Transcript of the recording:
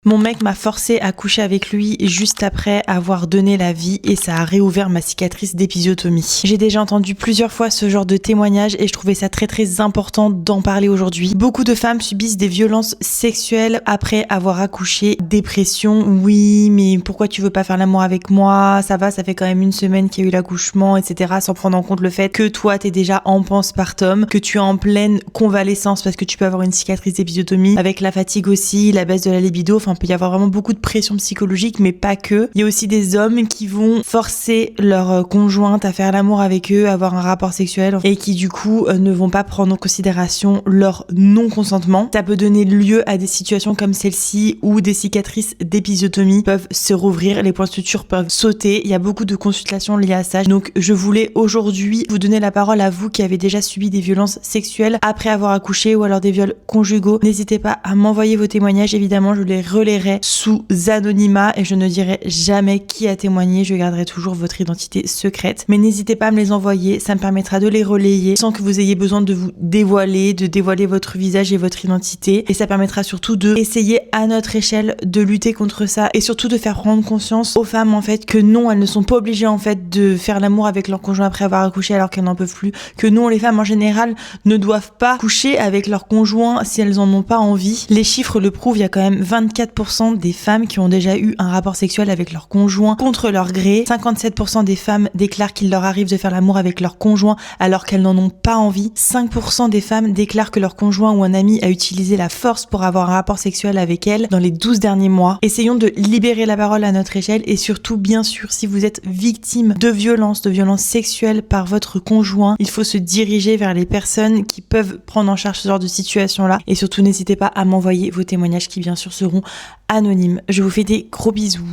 Mon mec m'a forcé à coucher avec lui juste après avoir donné la vie et ça a réouvert ma cicatrice d'épisiotomie. J'ai déjà entendu plusieurs fois ce genre de témoignage et je trouvais ça très très important d'en parler aujourd'hui. Beaucoup de femmes subissent des violences sexuelles après avoir accouché. Dépression, oui, mais pourquoi tu veux pas faire l'amour avec moi? Ça va, ça fait quand même une semaine qu'il y a eu l'accouchement, etc. Sans prendre en compte le fait que toi t'es déjà en postpartum, que tu es en pleine convalescence parce que tu peux avoir une cicatrice d'épisiotomie, avec la fatigue aussi, la baisse de la libido, enfin il peut y avoir vraiment beaucoup de pression psychologique, mais pas que. Il y a aussi des hommes qui vont forcer leur conjointe à faire l'amour avec eux, avoir un rapport sexuel et qui du coup ne vont pas prendre en considération leur non-consentement. Ça peut donner lieu à des situations comme celle-ci où des cicatrices d'épisiotomie peuvent se rouvrir, les points de suture peuvent sauter. Il y a beaucoup de consultations liées à ça. Donc je voulais aujourd'hui vous donner la parole à vous qui avez déjà subi des violences sexuelles après avoir accouché ou alors des viols conjugaux. N'hésitez pas à m'envoyer vos témoignages, évidemment je les relayerai sous anonymat et je ne dirai jamais qui a témoigné, je garderai toujours votre identité secrète. Mais n'hésitez pas à me les envoyer, ça me permettra de les relayer sans que vous ayez besoin de vous dévoiler, de dévoiler votre visage et votre identité. Et ça permettra surtout de essayer à notre échelle de lutter contre ça et surtout de faire prendre conscience aux femmes en fait que non, elles ne sont pas obligées en fait de faire l'amour avec leur conjoint après avoir accouché alors qu'elles n'en peuvent plus. Que non, les femmes en général ne doivent pas coucher avec leur conjoint si elles en ont pas envie. Les chiffres le prouvent, il y a quand même 24% des femmes qui ont déjà eu un rapport sexuel avec leur conjoint contre leur gré. 57% des femmes déclarent qu'il leur arrive de faire l'amour avec leur conjoint alors qu'elles n'en ont pas envie. 5% des femmes déclarent que leur conjoint ou un ami a utilisé la force pour avoir un rapport sexuel avec elles dans les 12 derniers mois. Essayons de libérer la parole à notre échelle et surtout, bien sûr, si vous êtes victime de violences sexuelles par votre conjoint, il faut se diriger vers les personnes qui peuvent prendre en charge ce genre de situation-là. Et surtout, n'hésitez pas à m'envoyer vos témoignages qui, bien sûr, seront anonymes. Je vous fais des gros bisous.